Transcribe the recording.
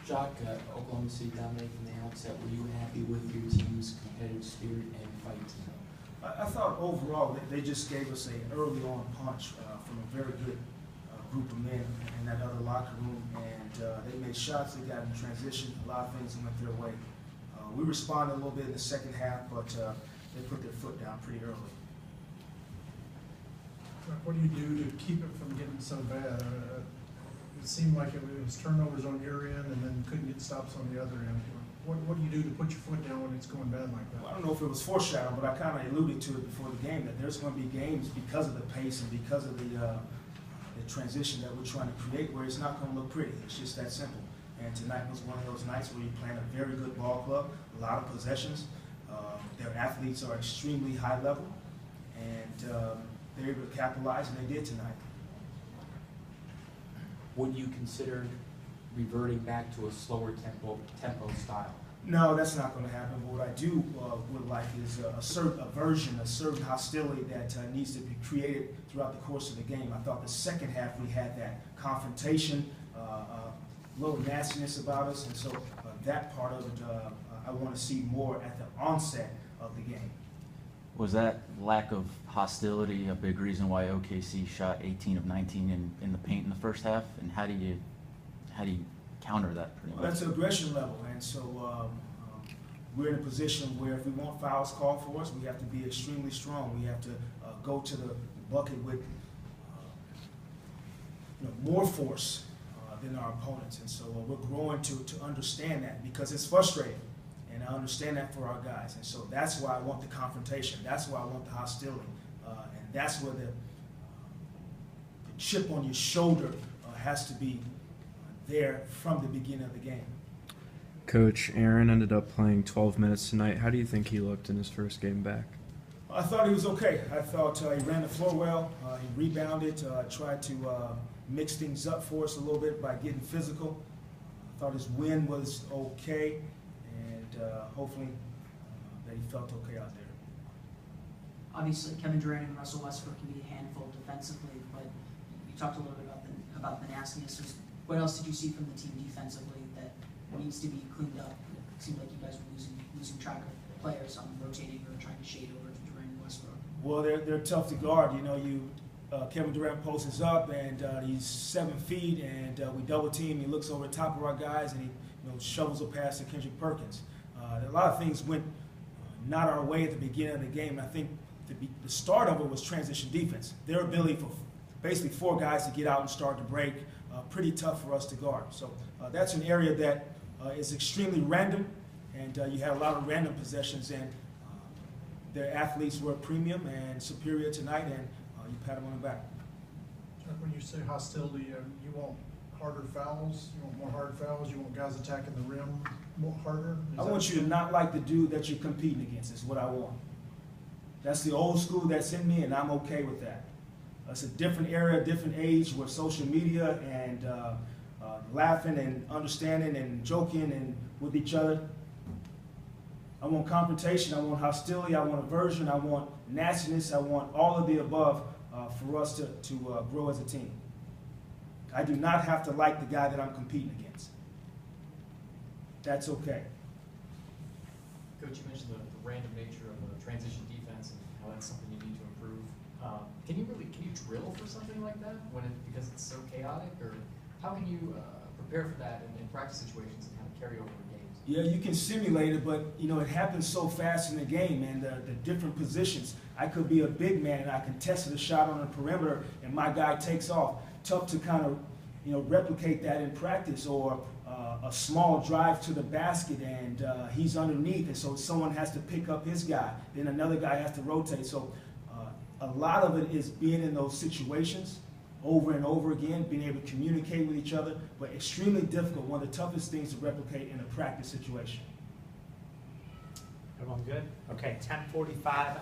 Jacque, Oklahoma City dominated from the outset. Were you happy with your team's competitive spirit and fight tonight? I thought overall that they just gave us an early on punch from a very good group of men in that other locker room, and they made shots, they got in transition, a lot of things went their way. We responded a little bit in the second half, but they put their foot down pretty early. What do you do to keep it from getting so bad? It seemed like it was turnovers on your end and then couldn't get stops on the other end. What do you do to put your foot down when it's going bad like that? Well, I don't know if it was foreshadowed, but I kind of alluded to it before the game that there's going to be games because of the pace and because of the transition that we're trying to create where it's not going to look pretty. It's just that simple. And tonight was one of those nights where you're playing a very good ball club, a lot of possessions. Their athletes are extremely high level, and they're able to capitalize, and they did tonight. Would you consider reverting back to a slower tempo style? No, that's not going to happen. But what I do would like is a certain aversion, a certain hostility that needs to be created throughout the course of the game. I thought the second half we had that confrontation, a little nastiness about us, and so that part of it I want to see more at the onset of the game. Was that lack of hostility a big reason why OKC shot 18 of 19 in the paint in the first half? And how do you counter that pretty much? Well, that's an aggression level, and so we're in a position where if we want fouls called for us, we have to be extremely strong. We have to go to the bucket with more force than our opponents, and so we're growing to understand that because it's frustrating, and I understand that for our guys, and so that's why I want the confrontation. That's why I want the hostility, and that's where the chip on your shoulder has to be there from the beginning of the game. Coach, Aaron ended up playing 12 minutes tonight. How do you think he looked in his first game back? I thought he was okay. I thought he ran the floor well. He rebounded, tried to mix things up for us a little bit by getting physical. I thought his win was okay, and hopefully that he felt okay out there. Obviously, Kevin Durant and Russell Westbrook can be a handful defensively, but you talked a little bit about the nastiness. What else did you see from the team defensively that needs to be cleaned up? It seemed like you guys were losing track of players on rotating or trying to shade over to Durant and Westbrook. Well, they're tough to guard. You know, Kevin Durant posts up, and he's 7 feet, and we double team. He looks over the top of our guys, and he shovels a pass to Kendrick Perkins. A lot of things went not our way at the beginning of the game. I think the start of it was transition defense. Their ability for basically 4 guys to get out and start to break, pretty tough for us to guard. So that's an area that is extremely random, and you had a lot of random possessions, and their athletes were premium and superior tonight, and you pat them on the back. When you say hostility, you want harder fouls, you want more hard fouls, you want guys attacking the rim more harder? I want you to not like the dude that you're competing against is what I want. That's the old school that's in me, and I'm okay with that. It's a different era, different age with social media and laughing and understanding and joking and with each other. I want confrontation, I want hostility, I want aversion, I want nastiness, I want all of the above for us to grow as a team. I do not have to like the guy that I'm competing against. That's okay. Coach, you mentioned the random nature of the transition defense and how that's something you need to improve. Can you drill for something like that because it's so chaotic, or how can you prepare for that in practice situations and kind of carry over to games? Yeah, you can simulate it, but it happens so fast in the game, and the different positions. I could be a big man and I can test a shot on the perimeter, and my guy takes off. Tough to kind of replicate that in practice, or a small drive to the basket and he's underneath, and so someone has to pick up his guy. Then another guy has to rotate. So a lot of it is being in those situations over and over again, being able to communicate with each other, but extremely difficult. One of the toughest things to replicate in a practice situation. Everyone good? Okay, 10:45.